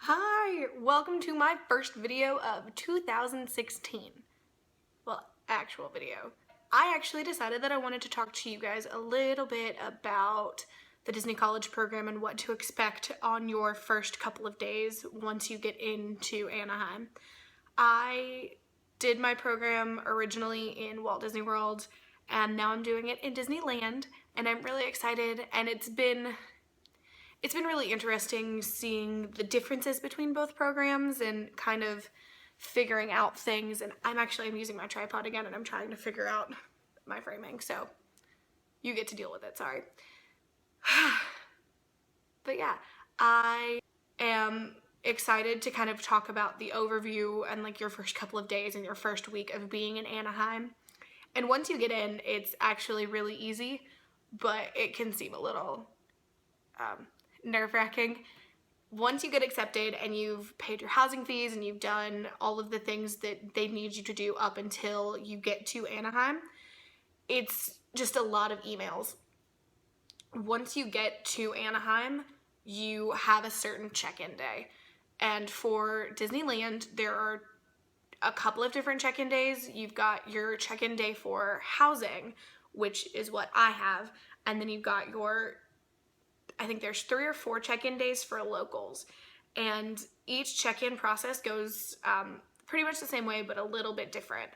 Hi, welcome to my first video of 2016. Well, actual video. I actually decided that I wanted to talk to you guys a little bit about the Disney College program and what to expect on your first couple of days once you get into Anaheim. I did my program originally in Walt Disney World, and now I'm doing it in Disneyland, and I'm really excited, and it's been really interesting seeing the differences between both programs and kind of figuring out things. And I'm using my tripod again, and I'm trying to figure out my framing, so you get to deal with it, sorry. But yeah, I am excited to kind of talk about the overview and like your first couple of days and your first week of being in Anaheim. And once you get in, it's actually really easy, but it can seem a little nerve-wracking. Once you get accepted and you've paid your housing fees and you've done all of the things that they need you to do up until you get to Anaheim, it's just a lot of emails. Once you get to Anaheim, you have a certain check-in day. And for Disneyland, there are a couple of different check-in days. You've got your check-in day for housing, which is what I have, and then you've got I think there's 3 or 4 check-in days for locals, and each check-in process goes pretty much the same way, but a little bit different.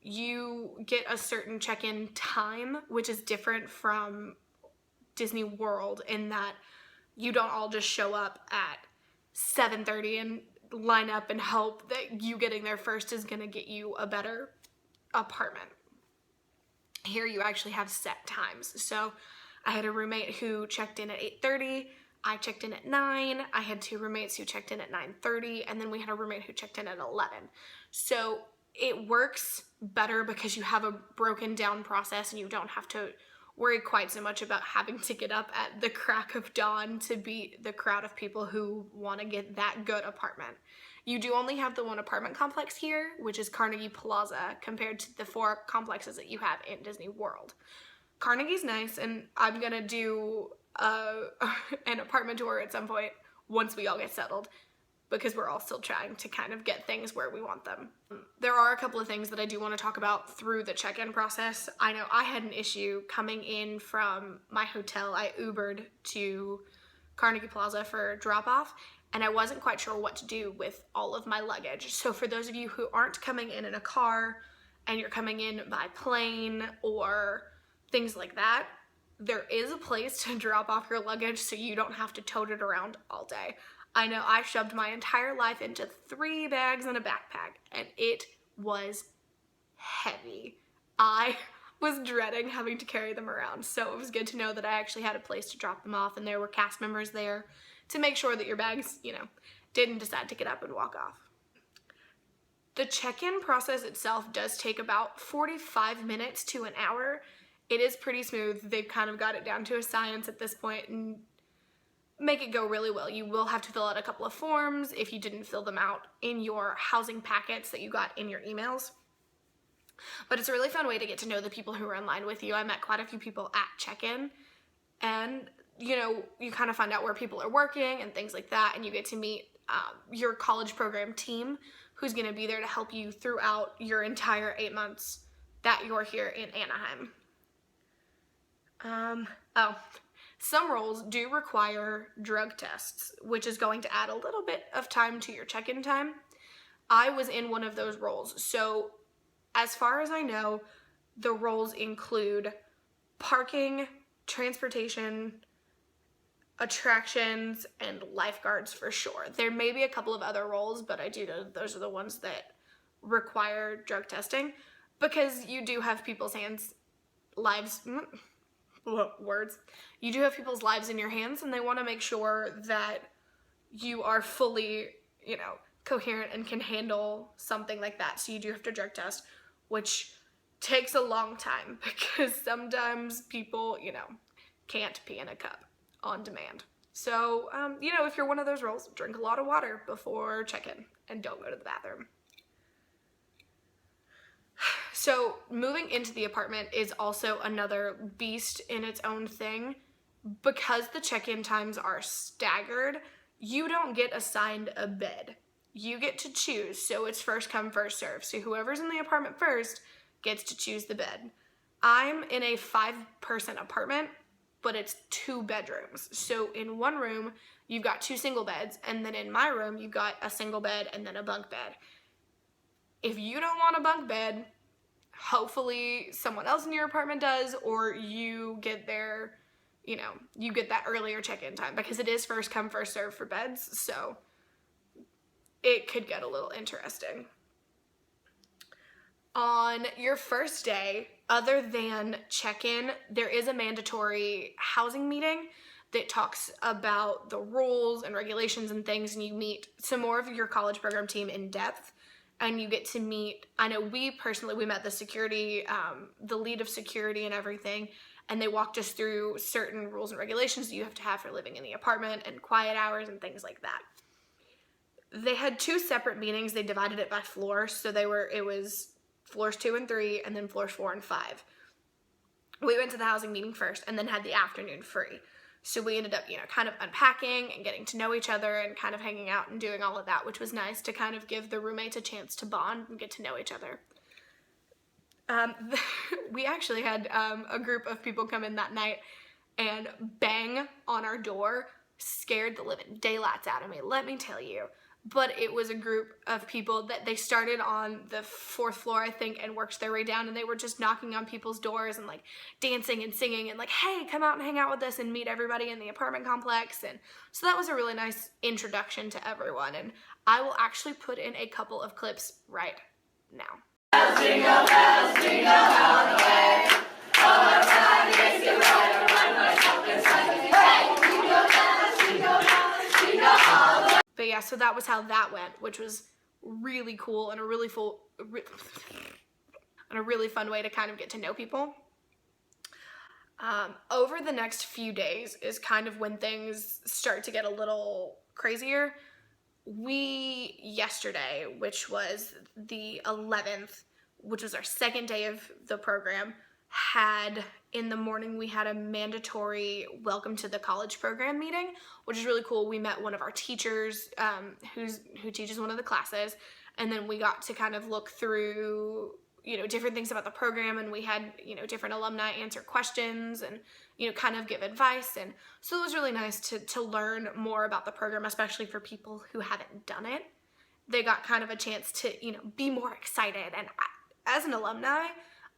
You get a certain check-in time, which is different from Disney World in that you don't all just show up at 7:30 and line up and hope that you getting there first is going to get you a better apartment. Here you actually have set times. So I had a roommate who checked in at 8:30, I checked in at 9, I had 2 roommates who checked in at 9:30, and then we had a roommate who checked in at 11. So it works better because you have a broken down process and you don't have to worry quite so much about having to get up at the crack of dawn to beat the crowd of people who want to get that good apartment. You do only have the one apartment complex here, which is Carnegie Plaza, compared to the 4 complexes that you have in Disney World. Carnegie's nice, and I'm gonna do an apartment tour at some point once we all get settled, because we're all still trying to kind of get things where we want them. There are a couple of things that I do want to talk about through the check-in process. I know I had an issue coming in from my hotel. I Ubered to Carnegie Plaza for drop-off, and I wasn't quite sure what to do with all of my luggage. So for those of you who aren't coming in a car and you're coming in by plane or things like that, there is a place to drop off your luggage so you don't have to tote it around all day. I know I shoved my entire life into 3 bags and a backpack, and it was heavy. I was dreading having to carry them around, so it was good to know that I actually had a place to drop them off, and there were cast members there to make sure that your bags, didn't decide to get up and walk off. The check-in process itself does take about 45 minutes to an hour. It is pretty smooth. They've kind of got it down to a science at this point and make it go really well. You will have to fill out a couple of forms if you didn't fill them out in your housing packets that you got in your emails. But it's a really fun way to get to know the people who are in line with you. I met quite a few people at check-in, and you kind of find out where people are working and things like that, and you get to meet your college program team who's going to be there to help you throughout your entire 8 months that you're here in Anaheim. Some roles do require drug tests, which is going to add a little bit of time to your check-in time. I was in one of those roles, so as far as I know, the roles include parking, transportation, attractions, and lifeguards for sure. There may be a couple of other roles, but I do know those are the ones that require drug testing, because you do have people's you do have people's lives in your hands, and they want to make sure that you are fully, coherent and can handle something like that. So you do have to drug test, which takes a long time because sometimes people, can't pee in a cup on demand. So, if you're one of those roles, drink a lot of water before check-in and don't go to the bathroom. So moving into the apartment is also another beast in its own thing. Because the check-in times are staggered, you don't get assigned a bed. You get to choose, so it's first come, first serve. So whoever's in the apartment first gets to choose the bed. I'm in a 5-person apartment, but it's 2 bedrooms. So in one room, you've got 2 single beds, and then in my room, you've got a single bed and then a bunk bed. If you don't want a bunk bed, hopefully someone else in your apartment does, or you get there, you get that earlier check-in time, because it is first come, first serve for beds, so it could get a little interesting. On your first day, other than check-in, there is a mandatory housing meeting that talks about the rules and regulations and things, and you meet some more of your college program team in depth, and you get to meet, I know we met the security, the lead of security and everything, and they walked us through certain rules and regulations that you have to have for living in the apartment and quiet hours and things like that. They had 2 separate meetings. They divided it by floor, so it was floors 2 and 3, and then floors 4 and 5. We went to the housing meeting first and then had the afternoon free. So we ended up, kind of unpacking and getting to know each other and kind of hanging out and doing all of that, which was nice to kind of give the roommates a chance to bond and get to know each other. We actually had a group of people come in that night and bang on our door, scared the living daylights out of me, let me tell you. But it was a group of people that they started on the 4th floor, I think, and worked their way down, and they were just knocking on people's doors and like dancing and singing and like, hey, come out and hang out with us and meet everybody in the apartment complex. And so that was a really nice introduction to everyone, and I will actually put in a couple of clips right now. Jingle bells, jingle all the way. All the time, yes, you're right, around myself inside of you. Hey, jingle bells, jingle all the way. But yeah, so that was how that went, which was really cool and a really fun way to kind of get to know people. Over the next few days is kind of when things start to get a little crazier. Yesterday, which was the 11th, which was our second day of the program, in the morning we had a mandatory welcome to the college program meeting, which is really cool. We met one of our teachers who teaches one of the classes, and then we got to kind of look through different things about the program, and we had different alumni answer questions and kind of give advice. And so it was really nice to learn more about the program, especially for people who haven't done it. They got kind of a chance to be more excited, and as an alumni,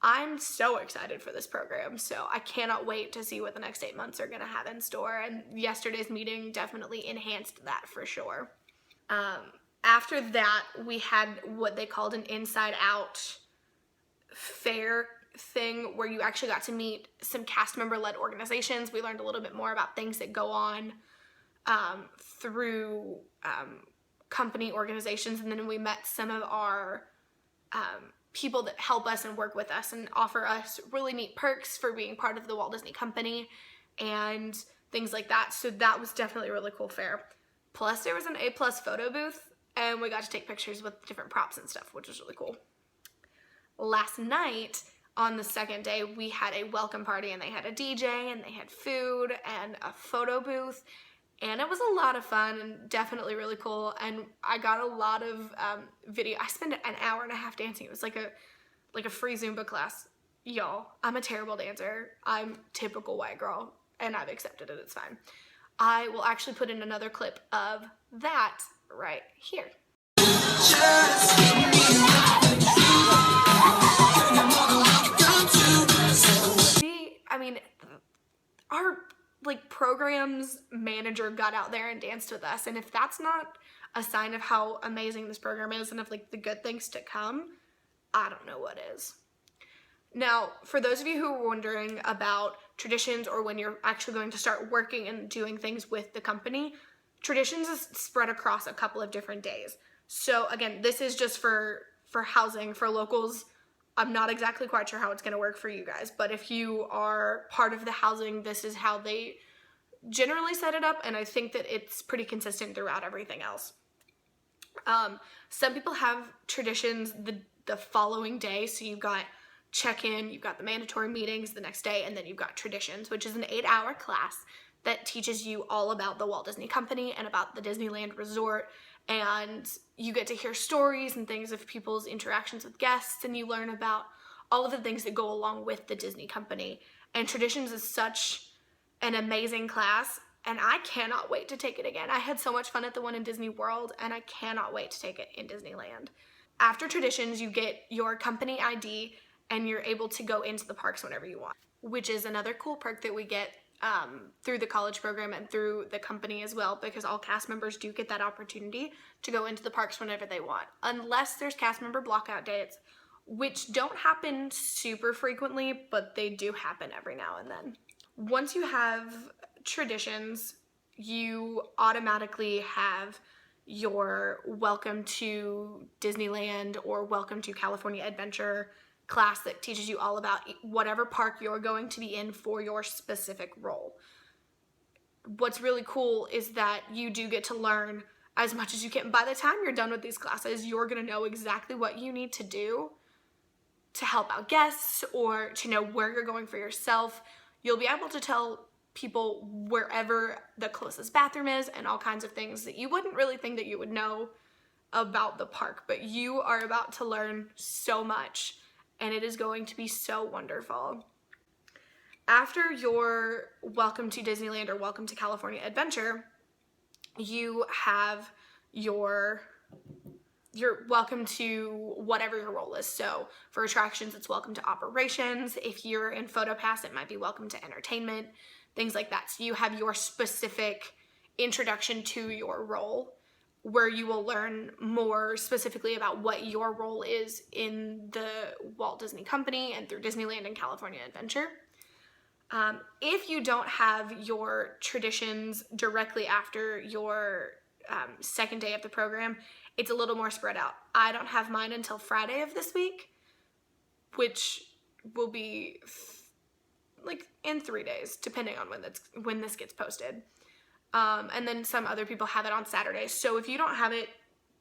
I'm so excited for this program, so I cannot wait to see what the next 8 months are going to have in store, and yesterday's meeting definitely enhanced that for sure. After that, we had what they called an inside-out fair thing where you actually got to meet some cast member-led organizations. We learned a little bit more about things that go on through company organizations, and then we met some of our people that help us and work with us and offer us really neat perks for being part of the Walt Disney Company and things like that. So that was definitely a really cool fair. Plus there was an A+ photo booth, and we got to take pictures with different props and stuff, which was really cool. Last night on the second day, we had a welcome party, and they had a DJ and they had food and a photo booth, and it was a lot of fun and definitely really cool. And I got a lot of video. I spent an hour and a half dancing. It was like a free Zumba class. Y'all, I'm a terrible dancer. I'm typical white girl, and I've accepted it. It's fine. I will actually put in another clip of that right here. Our programs manager got out there and danced with us, and if that's not a sign of how amazing this program is and of the good things to come, I don't know what is. Now, for those of you who are wondering about traditions or when you're actually going to start working and doing things with the company, traditions is spread across a couple of different days. So again, this is just for housing, for locals. I'm not exactly quite sure how it's going to work for you guys, but if you are part of the housing, this is how they generally set it up, and I think that it's pretty consistent throughout everything else. Some people have traditions the following day, so you've got check-in, you've got the mandatory meetings the next day, and then you've got traditions, which is an 8-hour class that teaches you all about the Walt Disney Company and about the Disneyland Resort, and you get to hear stories and things of people's interactions with guests, and you learn about all of the things that go along with the Disney Company. And Traditions is such an amazing class, and I cannot wait to take it again. I had so much fun at the one in Disney World, and I cannot wait to take it in Disneyland. After Traditions, you get your company ID, and you're able to go into the parks whenever you want, which is another cool perk that we get through the college program and through the company as well, because all cast members do get that opportunity to go into the parks whenever they want, unless there's cast member blockout dates, which don't happen super frequently, but they do happen every now and then. Once you have Traditions, you automatically have your Welcome to Disneyland or Welcome to California Adventure class that teaches you all about whatever park you're going to be in for your specific role. What's really cool is that you do get to learn as much as you can. By the time you're done with these classes, you're going to know exactly what you need to do to help out guests or to know where you're going for yourself. You'll be able to tell people wherever the closest bathroom is and all kinds of things that you wouldn't really think that you would know about the park, but you are about to learn so much, and it is going to be so wonderful. After your Welcome to Disneyland or Welcome to California Adventure, you have your Welcome to whatever your role is. So for attractions, it's Welcome to Operations. If you're in PhotoPass, it might be Welcome to Entertainment, things like that. So you have your specific introduction to your role, where you will learn more specifically about what your role is in the Walt Disney Company and through Disneyland and California Adventure. If you don't have your Traditions directly after your second day of the program, it's a little more spread out. I don't have mine until Friday of this week, which will be like in 3 days, depending on when this gets posted. And then some other people have it on Saturdays. So if you don't have it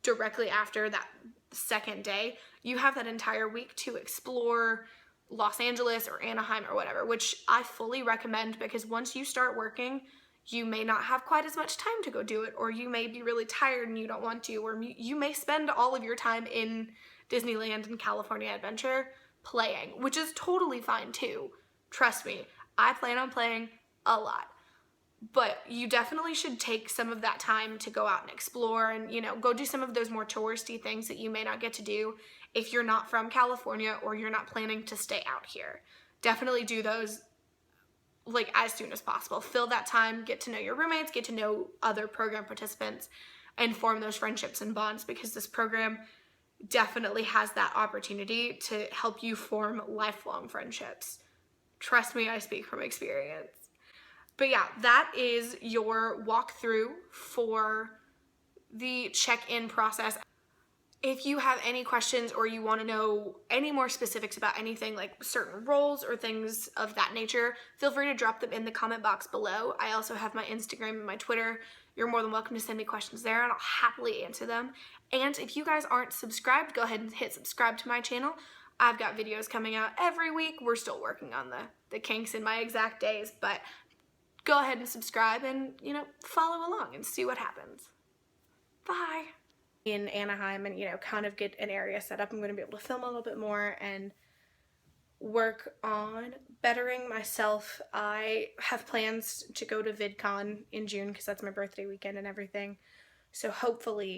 directly after that second day, you have that entire week to explore Los Angeles or Anaheim or whatever, which I fully recommend, because once you start working, you may not have quite as much time to go do it, or you may be really tired and you don't want to, or you may spend all of your time in Disneyland and California Adventure playing, which is totally fine too. Trust me, I plan on playing a lot. But you definitely should take some of that time to go out and explore and, go do some of those more touristy things that you may not get to do if you're not from California or you're not planning to stay out here. Definitely do those like as soon as possible. Fill that time, get to know your roommates, get to know other program participants, and form those friendships and bonds, because this program definitely has that opportunity to help you form lifelong friendships. Trust me, I speak from experience. But yeah, that is your walkthrough for the check-in process. If you have any questions or you want to know any more specifics about anything like certain roles or things of that nature, feel free to drop them in the comment box below. I also have my Instagram and my Twitter. You're more than welcome to send me questions there, and I'll happily answer them. And if you guys aren't subscribed, go ahead and hit subscribe to my channel. I've got videos coming out every week. We're still working on the kinks in my exact days, but go ahead and subscribe and, follow along and see what happens. Bye. In Anaheim and, kind of get an area set up, I'm going to be able to film a little bit more and work on bettering myself. I have plans to go to VidCon in June because that's my birthday weekend and everything. So hopefully